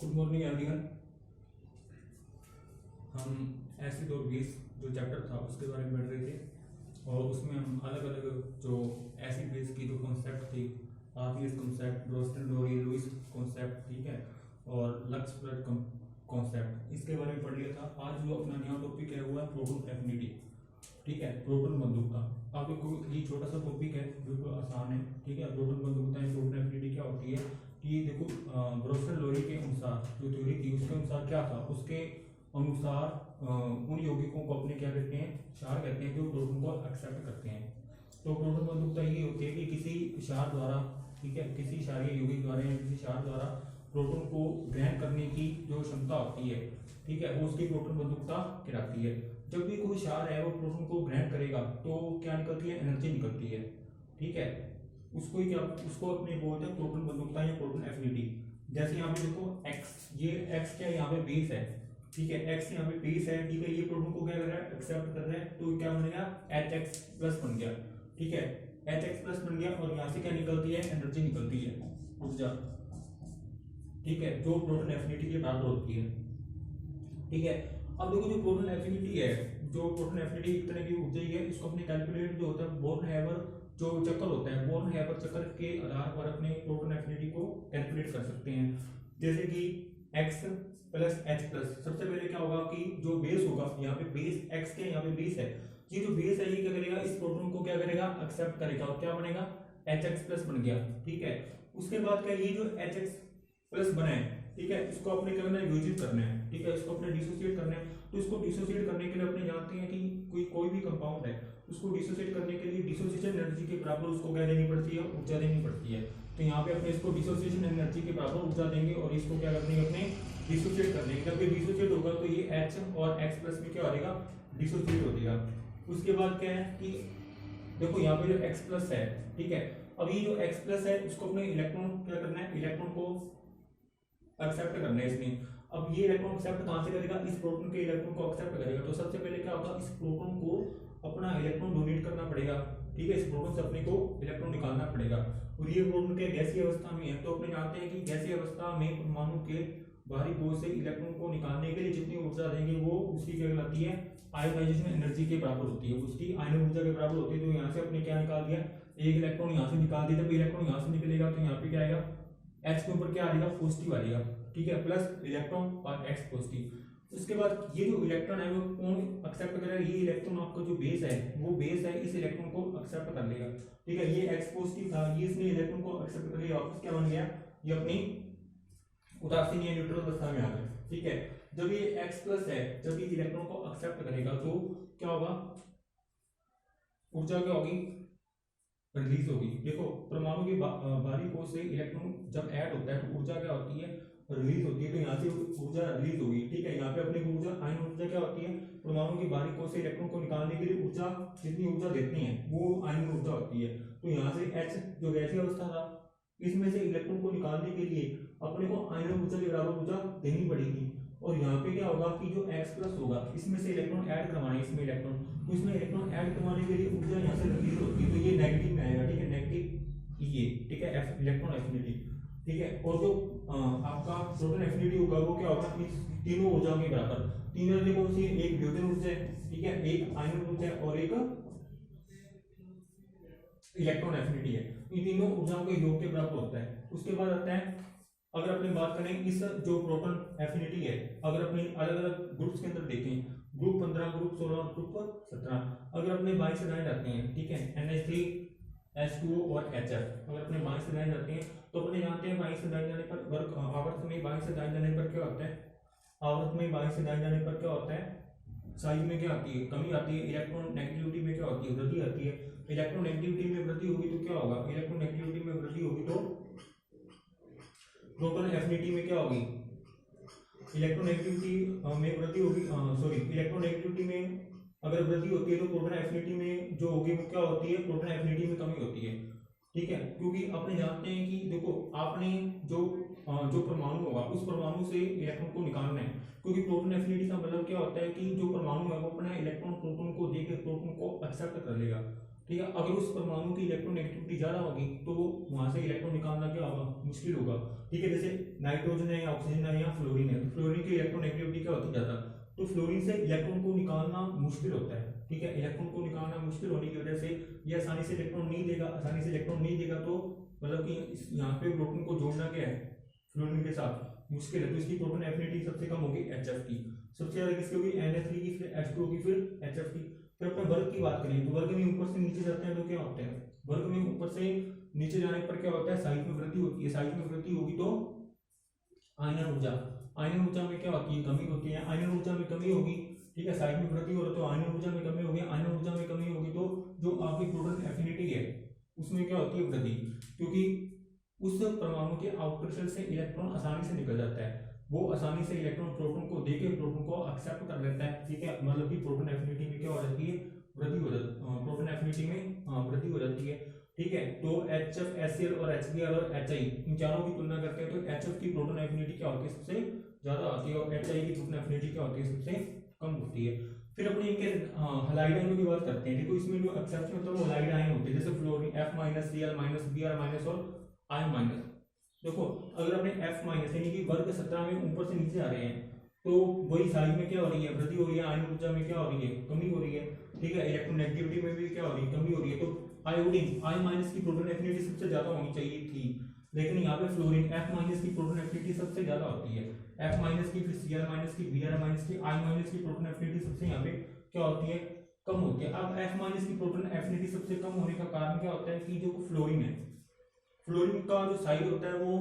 Good morning everyone. हम acid और base जो चैप्टर था उसके बारे में पढ़ रहे थे और उसमें हम अलग अलग जो एसिड बेस की जो कॉन्सेप्ट थी, आर्थियस कॉन्सेप्ट, ब्रोस्टन डोरी लुइस कॉन्सेप्ट, ठीक है, और लक्स फ्लड कॉन्सेप्ट, इसके बारे में पढ़ लिया था। आज जो अपना नया टॉपिक है वो है प्रोटॉन एफिनिटी, ठीक है, प्रोटॉन बंदूकता। आप देखो ये छोटा सा टॉपिक है, बिल्कुल आसान है, ठीक है। प्रोटॉन बंदूकता या प्रोटॉन एफिनिटी क्या होती है कि देखो ब्रोस्टन डोरी के अनुसार जो थ्योरी थी उसके अनुसार क्या था, उसके अनुसार उन यौगिकों को अपने क्या कहते हैं, क्षार कहते हैं, जो प्रोटॉन को एक्सेप्ट करते हैं। तो प्रोटॉन बंदूकता ये होती है कि किसी क्षार द्वारा, ठीक है, किसी क्षारीय यौगिक द्वारा या किसी क्षार द्वारा प्रोटॉन को ग्रहण करने की जो क्षमता होती है, ठीक है, वो उसकी प्रोटॉन बंदूकता कहलाती है। जब भी कोई क्षार है वो प्रोटॉन को ग्रहण करेगा तो क्या निकलती है, एनर्जी निकलती है, ठीक है। उसको ही क्या, उसको अपने बोलते हैं प्रोटॉन बंदूकता या प्रोटॉन एफिनिटी। जैसे यहाँ पे देखो x, ये x क्या है, यहाँ पे बेस है, ठीक है, x यहाँ पे बेस है, ठीक है। ये प्रोटॉन को क्या कर रहा है, एक्सेप्ट कर रहा है, तो क्या बनेगा, Hx प्लस बन गया, ठीक है, Hx प्लस बन गया। और यहाँ से क्या निकलती है, एनर्जी निकलती है, ऊर्जा, ठीक है, जो प्रोटॉन एफिनिटी के बराबर होती है, ठीक है। अब देखो जो प्रोटॉन एफिनिटी है, जो प्रोटॉन एफिनिटी एक तरह की ऊर्जा ही है, इसको अपने कैलकुलेट जो होता है बोर्न हैबर जो चक्कर होता है, बोर्न हैबर चक्कर के आधार पर अपने प्रोटॉन एफिनिटी को कैलकुलेट कर सकते हैं। जैसे कि x प्लस एच प्लस, सबसे पहले क्या होगा कि जो बेस होगा, यहाँ पे बेस x के, यहाँ पे बेस है, ये जो बेस है ये क्या करेगा, इस प्रोटॉन को क्या करेगा, एक्सेप्ट करेगा, और क्या बनेगा, Hx प्लस बन गया, ठीक है। उसके बाद क्या, ये जो Hx प्लस बना है, ठीक है, इसको अपने क्या करना है, वियोजित करना है, ठीक है, इसको अपने डिसोसिएट करना है। तो इसको डिसोसिएट करने के लिए अपने जानते हैं कि कोई भी कंपाउंड है, उसको डिसोसिएट करने के लिए डिसोसिएशन एनर्जी के बराबर उसको क्या देनी पड़ती है, ऊर्जा देनी पड़ती है। तो यहाँ पे अपने इसको डिसोसिएशन एनर्जी के बराबर ऊर्जा देंगे और इसको क्या कर देंगे, अपने डिसोसिएट कर देंगे। जब ये डिसोसिएट होगा तो ये H और X प्लस में क्या हो जाएगा, डिसोसिएट हो जाएगा। उसके बाद क्या है कि देखो यहाँ पे जो X प्लस है, ठीक है, अब ये जो X प्लस है उसको अपने इलेक्ट्रॉन क्या करना है, इलेक्ट्रॉन को एक्सेप्ट करना है इसमें। अब ये इलेक्ट्रॉन एक्सेप्ट कहां से करेगा, इस प्रोटॉन के इलेक्ट्रॉन को एक्सेप्ट करेगा। तो सबसे पहले क्या होगा, इस प्रोटॉन को अपना इलेक्ट्रॉन डोनेट करना पड़ेगा, ठीक है, इस प्रोटॉन से अपने को इलेक्ट्रॉन निकालना पड़ेगा। और ये प्रोटॉन के गैसीय अवस्था में है, तो अपने जानते हैं कि गैसीय अवस्था में परमाणु के बाहरी कोश से इलेक्ट्रॉन को निकालने के लिए जितनी ऊर्जा देंगे वो उसकी क्या कहलाती है, आयोनाइजेशन एनर्जी के बराबर होती है, उसकी आयन ऊर्जा के बराबर होती है। तो यहाँ से अपने क्या निकाल दिया, एक इलेक्ट्रॉन यहाँ से निकाल दिया। जब इलेक्ट्रॉन यहाँ से निकलेगा तो यहाँ पे क्या आएगा, H के ऊपर क्या आ जाएगा, पॉजिटिव आ जाएगा, ठीक है, प्लस इलेक्ट्रॉन और X पॉजिटिव। उसके बाद ये जो इलेक्ट्रॉन है वो कौन एक्सेप्ट करेगा, ये इलेक्ट्रॉन आपका जो बेस है, वो बेस है, इस इलेक्ट्रॉन को एक्सेप्ट कर लेगा, ठीक है। ये X पॉजिटिव था, ये इसने इलेक्ट्रॉन को एक्सेप्ट कर लिया, वापस क्या बन गया, ये अपनी उदासीन या न्यूट्रल अवस्था में आ गया, ठीक है। जब ये X प्लस है, जब ये इलेक्ट्रॉन को एक्सेप्ट करेगा तो क्या होगा, ऊर्जा क्या होगी, रिलीज होगी। देखो परमाणु के बाहरी कोश से इलेक्ट्रॉन जब ऐड होता है तो ऊर्जा क्या होती है, रिलीज होती है। तो यहाँ से ऊर्जा रिलीज होगी, ठीक है। यहाँ पे अपनी ऊर्जा, आयन ऊर्जा क्या होती है, परमाणु के बाहरी कोश से इलेक्ट्रॉन को निकालने के लिए ऊर्जा, जितनी ऊर्जा देती है वो आयन ऊर्जा होती है। तो यहाँ से H जो गैसीय अवस्था था, इसमें से इलेक्ट्रॉन को निकालने के लिए अपने को आयन ऊर्जा के बराबर ऊर्जा देनी पड़ेगी। और यहाँ पे क्या होगा कि जो X प्लस होगा, इसमें से इलेक्ट्रॉन ऐड करवाने, इसमें इलेक्ट्रॉन, तो इसमें इलेक्ट्रॉन ऐड करवाने के लिए ऊर्जा यहाँ से रिलीज होती है, तो ये नेगेटिव में आएगा, ठीक है, नेगेटिव ये, ठीक है, इलेक्ट्रॉन एफिनिटी, ठीक है। और जो आपका प्रोटॉन एफिनिटी होगा वो क्या होगा, इस तीनों ऊर्जाओं के बराबर। तीनों देखो सी, एक वियोजन ऊर्जा है, ठीक है, एक आयन ऊर्जा है और एक इलेक्ट्रॉन एफिनिटी है। इन तीनों ऊर्जाओं के योग के बराबर होता है। उसके बाद आता है, अगर अपने बात करें इस जो प्रोटॉन एफिनिटी है, अगर अपने अलग अलग ग्रुप्स के अंदर देखें, ग्रुप 15, ग्रुप 16, ग्रुप 17, अगर अपने 22 सदाएं जाते हैं, ठीक है, NH3 H2O और HF, अगर अपने 22 सदाएं जाते हैं तो अपने जानते हैं 22 सदाएं जाने पर वर्ग आवर्त में 22 सदाएं जाने पर क्या होता है, आवर्त में 22 सदाएं जाने पर क्या होता है, साइज में क्या आती है, कमी आती है। इलेक्ट्रॉन नेगेटिविटी में क्या होती है, वृद्धि आती है। इलेक्ट्रॉन नेगेटिविटी में वृद्धि होगी तो क्या होगा, इलेक्ट्रॉन नेगेटिविटी में वृद्धि होगी तो प्रोटॉन एफिनिटी में क्या होगी, इलेक्ट्रोनेगेटिविटी में वृद्धि होगी, सॉरी, इलेक्ट्रोनेगेटिविटी में अगर वृद्धि होती है तो प्रोटॉन एफिनिटी में जो होगी वो क्या होती है, प्रोटॉन एफिनिटी में कमी होती है, ठीक है। क्योंकि अपने जानते हैं कि देखो आपने जो जो परमाणु होगा उस परमाणु से इलेक्ट्रॉन को निकालना है, क्योंकि प्रोटॉन एफिनिटी का मतलब क्या होता है कि जो परमाणु है वो अपना इलेक्ट्रॉन प्रोटॉन को देकर प्रोटॉन को एक्सेप्ट कर लेगा, ठीक है। अगर उस परमाणु की इलेक्ट्रोनेगेटिविटी ज्यादा होगी तो वहां से इलेक्ट्रॉन निकालना क्या होगा, मुश्किल होगा। ठीक है, जैसे नाइट्रोजन है या ऑक्सीजन है या फ्लोरीन है, तो फ्लोरीन की इलेक्ट्रोनेगेटिविटी क्या होती है ज्यादा, तो फ्लोरीन से इलेक्ट्रॉन को निकालना मुश्किल होता है। ठीक है, इलेक्ट्रॉन को निकालना मुश्किल होने की वजह से ये आसानी से इलेक्ट्रॉन नहीं देगा, आसानी से इलेक्ट्रॉन नहीं देगा, तो मतलब कि यहाँ पे प्रोटॉन को जोड़ना क्या है फ्लोरीन के साथ मुश्किल है, तो इसकी प्रोटॉन एफिनिटी सबसे कम होगी HF की, सबसे ज्यादा किसकी होगी NH3 की, फिर H2O की, फिर HF की। फिर अपने वर्ग की बात करें तो वर्ग में ऊपर से नीचे जाते हैं तो क्या होते हैं, वर्ग में ऊपर से नीचे जाने पर क्या होता है, साइज में वृद्धि होती है, साइज में वृद्धि होगी तो आयनन ऊर्जा, आयनन ऊर्जा में क्या होती है, कमी होती है, आयनन ऊर्जा में कमी होगी। ठीक है, साइज में वृद्धि हो रहा है तो आयनन ऊर्जा में कमी होगी, आयनन ऊर्जा में कमी होगी तो जो आपकी प्रोटॉन एफिनिटी है उसमें क्या होती है, वृद्धि, क्योंकि उस परमाणु के आउटर शेल से इलेक्ट्रॉन आसानी से निकल जाता है, वो आसानी से इलेक्ट्रॉन प्रोटॉन को देके प्रोटॉन को एक्सेप्ट कर लेता है। ठीक है, मतलब कि प्रोटॉन एफिनिटी में क्या हो जाती है, वृद्धि हो जाती है, प्रोटॉन एफिनिटी में वृद्धि हो जाती है। ठीक है, तो HF, HCl और HBr और HI इन चारों की तुलना करते हैं तो HF की प्रोटॉन एफिनिटी क्या होती है, सबसे ज्यादा होती है, और HI की प्रोटॉन एफिनिटी क्या होती है, सबसे कम होती है। फिर अपने इनके हलाइड आयनों की बात करते हैं। देखो इसमें जो एक्सेप्शन होता है वो हलाइड आयन होते हैं, जैसे फ्लोरीन F-, Cl-, Br- और I-। देखो अगर अपने F- यानी कि वर्ग 17 में ऊपर से नीचे आ रहे हैं तो वही साइज में क्या हो रही है, वृद्धि हो रही है, आयन ऊर्जा में क्या हो रही है, कमी हो रही है। ठीक है, इलेक्ट्रोनेगेटिविटी में भी क्या हो रही है, कमी हो रही है। तो आयोडीन I- की प्रोटॉन एफिनिटी सबसे ज्यादा होनी चाहिए थी, लेकिन यहाँ पे फ्लोरीन F- की प्रोटॉन एफिनिटी सबसे ज्यादा होती है, F- की, फिर Cl- की, Br- की, I- की प्रोटॉन एफिनिटी सबसे यहाँ पे क्या होती है, कम होती है। अब F- की प्रोटॉन एफिनिटी सबसे कम होने का कारण क्या होता है कि जो फ्लोरीन है, फ्लोरीन का जो साइज होता है वो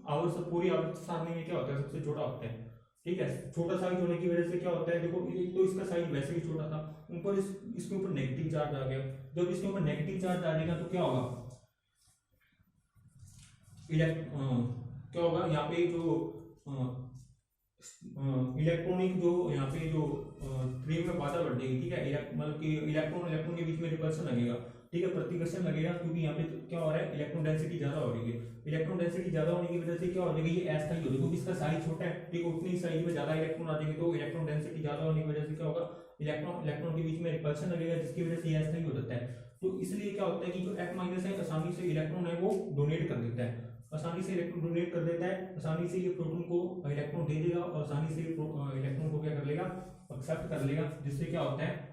आवर्त पूरी आवर्त सारणी में क्या होता है, सबसे छोटा होता है। ठीक है, छोटा साइज होने की वजह से क्या होता है, देखो एक तो इसका साइज वैसे ही छोटा था, ऊपर इसके ऊपर नेगेटिव चार्ज आ गया, जब इसके ऊपर नेगेटिव चार्ज आ जाएगा तो क्या होगा, क्या होगा यहाँ पे जो इलेक्ट्रॉनिक जो यहाँ पे जो फ्रेम में बाधा बढ़ जाएगी। ठीक है, मतलब कि इलेक्ट्रॉन इलेक्ट्रॉन के बीच में रिपल्सन लगेगा। ठीक है, प्रतिकर्षण लगेगा, क्योंकि यहाँ पे क्या हो रहा है, इलेक्ट्रॉन डेंसिटी ज्यादा हो रही है, इलेक्ट्रॉन डेंसिटी ज्यादा होने की वजह से क्या हो जाएगा, ये अस्थायी हो जाएगा, क्योंकि इसका साइज छोटा है। ठीक है, उतनी साइज में ज्यादा इलेक्ट्रॉन आ जाएंगे तो इलेक्ट्रॉन डेंसिटी ज्यादा होने की वजह से क्या होगा, इलेक्ट्रॉन इलेक्ट्रॉन के बीच में रिपल्सन लगेगा, जिसकी वजह से ये अस्थायी हो जाता है। तो इसलिए क्या होता है कि जो F- है आसानी से इलेक्ट्रॉन है वो डोनेट कर देता है, आसानी से इलेक्ट्रॉन डोनेट कर देता है, आसानी से ये प्रोटॉन को इलेक्ट्रॉन दे देगा और आसानी से इलेक्ट्रॉन को क्या कर लेगा, एक्सेप्ट कर लेगा, जिससे क्या होता है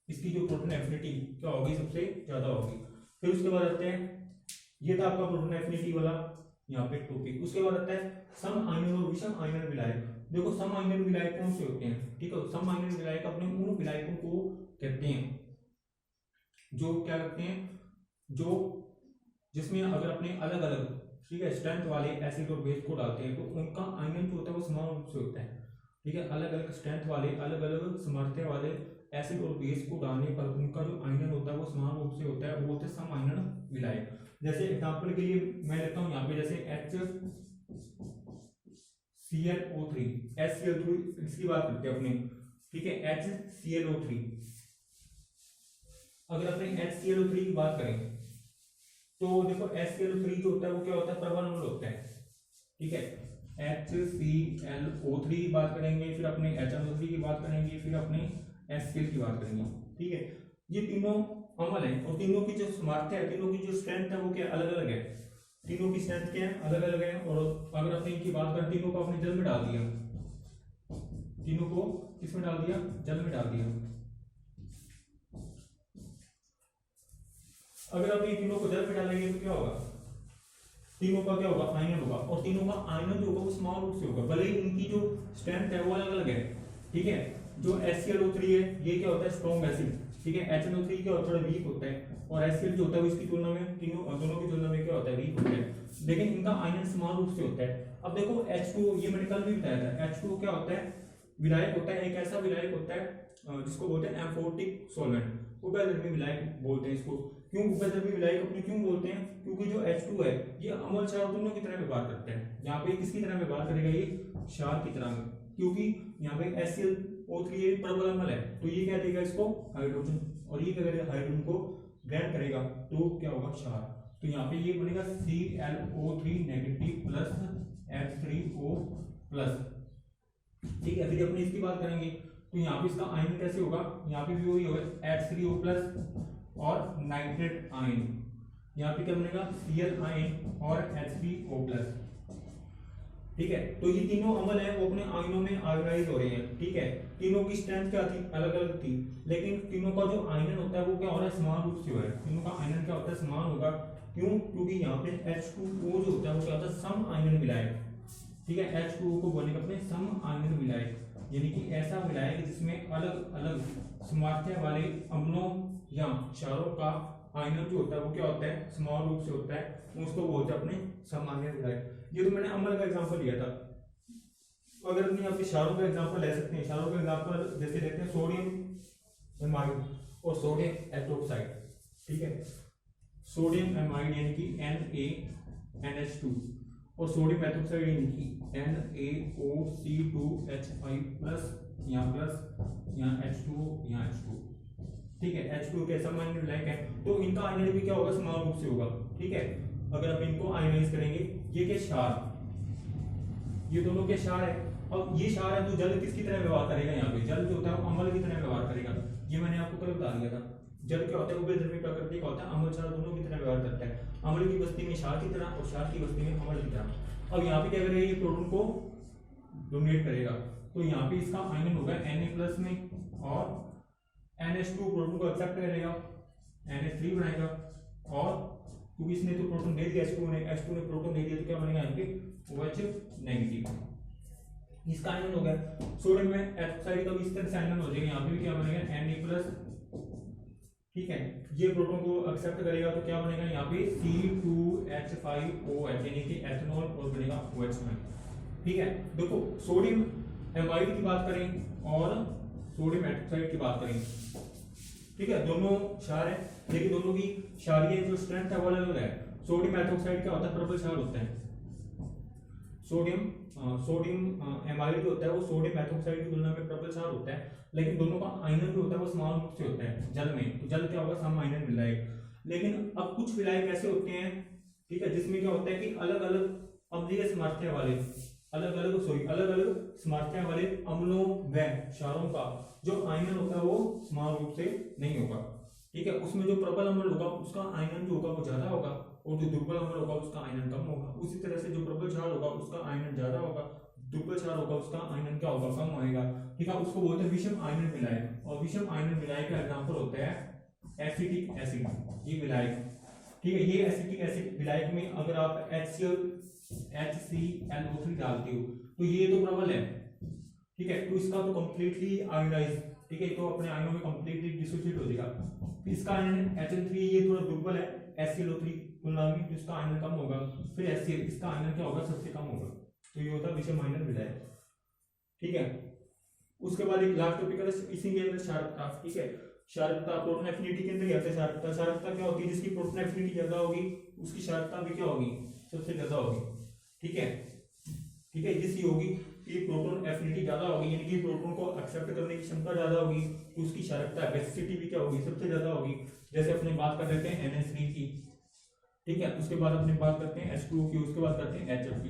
इसकी जो प्रोटॉन एफिनिटी क्या होगी, सबसे ज्यादा होगी। फिर उसके बाद आते हैं, ये था आपका प्रोटॉन एफिनिटी वाला यहाँ पे टॉपिक। उसके बाद आता है सम आयनन और विषम आयनन विलायक। देखो सम आयनन विलायक कौन से होते हैं, ठीक है, सम आयनन विलायक अपने उन विलायकों को कहते हैं जो क्या करते हैं, जो जिसमें अगर अपने अलग अलग, ठीक है, स्ट्रेंथ वाले एसिड और बेस को डालते हैं तो उनका आयनन जो होता है वो समान रूप से होता है। ठीक है, अलग अलग स्ट्रेंथ वाले, अलग अलग सामर्थ्य वाले एसिड और बेस को डालने पर उनका जो आयनन होता है वो समान रूप से होता है, वो होते हैं सम आयनन विलायक। जैसे एग्जांपल के लिए मैं लेता हूं यहाँ पे, जैसे HClO3 HCl3 इसकी बात करते हैं अपने। ठीक है, HClO3, अगर अपने HClO3 की बात करें तो देखो HClO3 जो होता है वो क्या होता है, प्रबल अम्ल होता है। ठीक है, HClO3 की बात करेंगे, फिर अपने HNO3 की बात करेंगे, फिर अपने HCl की बात करेंगे। ठीक है, ये तीनों अम्ल हैं और तीनों की जो सामर्थ्य है, तीनों की जो स्ट्रेंथ है वो क्या अलग अलग है, तीनों की स्ट्रेंथ क्या है, अलग अलग है। और अगर अपने इनकी बात करें, तीनों को अपने जल में डाल दिया, तीनों को किसमें डाल दिया, जल में डाल दिया। अगर आप ये तीनों को जल में डालेंगे तो क्या होगा, तीनों का क्या होगा, आयनन होगा, और तीनों का आयनन जो होगा वो समान रूप से होगा, भले ही इनकी जो स्ट्रेंथ है वो अलग अलग है। ठीक है, जो HClO3 है ये क्या होता है, स्ट्रॉन्ग एसिड। ठीक है, HNO3 क्या होता है, थोड़ा वीक होता है, और HCl जो होता है वो इसकी तुलना में, तीनों दोनों की तुलना में क्या होता है, वीक होता है, लेकिन इनका आयनन समान रूप से होता है। अब देखो H2O, ये मैंने कल भी बताया था, H2O क्या होता है, विलायक होता है, एक ऐसा विलायक होता है जिसको बोलते हैं एम्फोटिक सॉल्वेंट, उभयधर्मी विलायक बोलते हैं इसको। क्यों उभयधर्मी विलायक अपने क्यों बोलते हैं, क्योंकि जो H2 है ये अम्ल क्षार दोनों की तरह व्यवहार करते हैं। यहाँ पे किसकी तरह व्यवहार करेगा, ये क्षार की तरह, क्योंकि यहाँ पे HClO3 ये प्रबल अम्ल है, तो ये क्या देगा इसको, हाइड्रोजन, और ये क्या करेगा, हाइड्रोजन को ग्रहण करेगा, तो क्या होगा, क्षार। तो यहाँ पे ये बनेगा ClO3 negative plus H3O plus. ठीक है, फिर अपने इसकी बात करेंगे तो यहाँ पे इसका आयन कैसे होगा, यहाँ पे भी वही होगा H3O प्लस और नाइट्रेट आयन, यहाँ पे क्या बनेगा Cl आयन और HPO+। ठीक है, तो ये तीनों अम्ल है वो अपने आयनों में आयोनाइज हो रहे हैं। ठीक है, तीनों की स्ट्रेंथ क्या थी, अलग अलग थी, लेकिन तीनों का जो आयनन होता है वो क्या हो रहा है, समान रूप से हो रहा है। तीनों का आयनन क्या होता है, समान होगा। क्यों, क्योंकि यहाँ पे H2O जो होता है वो क्या होता है, सम आयनन विलायक। ठीक है, H2O को बोलने का अपने सम आयनन विलायक, यानी कि ऐसा विलायक जिसमें अलग अलग सामर्थ्य वाले अम्लों या क्षारों का आयनन जो होता है वो क्या होता है, समान रूप से होता है, उसको बोलते हैं अपने सम आयनन विलायक। ये तो मैंने अम्ल का एग्जांपल लिया था। अगर अपने यहाँ पे क्षारों का एग्जांपल ले सकते हैं, क्षारों का एग्जांपल जैसे लेते हैं सोडियम एमाइड और सोडियम एटोक्साइड। ठीक है, सोडियम एमाइड यानी कि NaNH2 और सोडियम एटोक्साइड यानी कि NaOC2H5+, यहाँ प्लस, यहाँ H2O, यहाँ H2। ठीक है, H2 के सम आयनन विलायक है, तो इनका आयनन भी क्या होगा, समान रूप से होगा। ठीक है, अगर आप इनको आयनाइज करेंगे, ये क्या क्षार, ये दोनों के क्षार है। अब ये क्षार है तो जल किसकी तरह व्यवहार करेगा, यहाँ पे जल जो होता है वो अम्ल की तरह व्यवहार करेगा। ये मैंने आपको कल बता दिया था। जल क्या होता है, उभय द्रव्य प्रकृति का होता है, अम्ल क्षार दोनों की तरह व्यवहार करता है। अम्ल की बस्ती में क्षार की तरह और क्षार की बस्ती में अम्ल की तरह। अब यहाँ पे क्या करेगा, ये प्रोटॉन को डोनेट करेगा, तो यहाँ पे इसका आयनन होगा Na+ में, और NH2 प्रोटॉन को एक्सेप्ट करेगा, NH3 बनाएगा, और क्योंकि इसने तो प्रोटॉन दे दिया H2 ने प्रोटॉन दे दिया, तो क्या बनेगा यहाँ पे OH-। इसका आयनन हो गया। सोडियम में एटोक्साइड का भी इस तरह से आयनन हो जाएगा, यहाँ पे भी क्या बनेगा Na+। ठीक है, ये प्रोटॉन को एक्सेप्ट करेगा तो क्या बनेगा यहाँ पे C2H5OH यानी कि एथेनॉल, और बनेगा OH-। ठीक है, देखो सोडियम एमाइड की बात करें और सोडियम एटोक्साइड की बात करें, ठीक है, दोनों क्षार है, लेकिन दोनों की क्षारीय जो स्ट्रेंथ है वो अलग अलग है। सोडियम एटोक्साइड क्या होता है, प्रबल क्षार होता है। सोडियम एमाइड जो होता है वो सोडियम एटोक्साइड की तुलना में प्रबल क्षार होता है, लेकिन दोनों का आयनन जो होता है वो समान रूप से होता है जल में, तो जल क्या होगा, सम आयनन विलायक। लेकिन अब कुछ विलायक ऐसे होते हैं, ठीक है, जिसमें क्या होता है कि अलग अलग अम्लीय सामर्थ्य वाले अलग अलग सामर्थ्य वाले अम्लों व क्षारों का जो आयनन होता है वो समान रूप से नहीं होगा। ठीक है, उसमें जो प्रबल अम्ल होगा उसका आयनन जो होगा वो ज्यादा होगा, और जो दुर्बल अम्ल होगा उसका आयनन कम होगा। उसी तरह से जो प्रबल क्षार होगा उसका आयनन ज्यादा होगा, दुर्बल क्षार होगा उसका आयनन क्या होगा, कम होगा। ठीक है, उसको बोलते हैं विषम आयनन विलायक, और विषम आयनन विलायक का एग्जांपल होता है एसिटिक एसिड, ये विलायक। ठीक है, ये एसिटिक एसिड विलायक में अगर आप HClO3 डालते हो तो ये तो प्रबल है। ठीक है, तो इसका तो कंप्लीटली आयोनाइज, ठीक है, तो अपने आयनों में कंप्लीटली डिसोसिएट हो जाएगा। फिर इसका आयनन HN3, ये थोड़ा दुर्बल है HClO3 तुलना में, तो इसका आयनन कम होगा। फिर HCl, इसका आयनन क्या होगा, सबसे कम होगा, तो ये होता है विषम आयनन विलायक। ठीक है, उसके बाद एक लास्ट टॉपिक है इसी के अंदर क्षारकता। ठीक है, क्षारकता प्रोटॉन एफिनिटी के अंदर आता है क्षारकता। क्षारकता क्या होती है, जिसकी प्रोटॉन एफिनिटी ज्यादा होगी उसकी क्षारकता भी क्या होगी, सबसे ज्यादा होगी। ठीक है, ठीक है, जिसकी होगी कि प्रोटॉन एफिनिटी ज्यादा होगी, यानी कि प्रोटॉन को एक्सेप्ट करने की क्षमता ज्यादा होगी, तो उसकी क्षारकता बेसिसिटी भी क्या होगी, सबसे ज्यादा होगी। जैसे अपने बात कर लेते हैं NH3 की, ठीक है, उसके बाद अपने बात करते हैं H2O की, उसके बाद करते हैं HF की।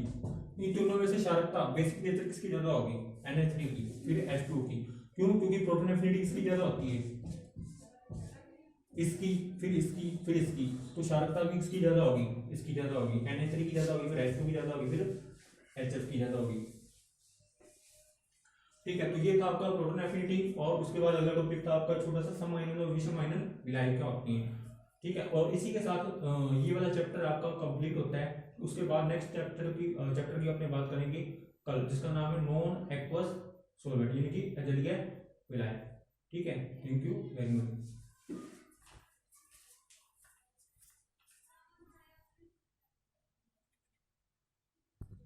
इन दोनों में से क्षारकता बेसिक नेचर किसकी ज्यादा होगी, NH3 की, फिर H2O की। क्यों, क्योंकि प्रोटॉन एफिनिटी किसकी ज्यादा होती है, इसकी, फिर इसकी, फिर इसकी, तो क्षारकता भी इसकी ज्यादा होगी, इसकी ज्यादा होगी, NH3 की ज्यादा होगी, फिर H2O की ज्यादा होगी, फिर HF की ज्यादा होगी। ठीक है, तो ये था आपका प्रोटॉन एफिनिटी, और उसके बाद अगला टॉपिक था आपका छोटा सा सम आयनन और विषम आयनन विलायक क्या होती हैं। ठीक है, और इसी के साथ ये वाला चैप्टर आपका कंप्लीट होता है। उसके बाद नेक्स्ट चैप्टर की अपने बात करेंगे कल, जिसका नाम है नॉन एक्वस सॉल्वेंट, यानी कि अजलीय विलायक। ठीक है, थैंक यू वेरी मच।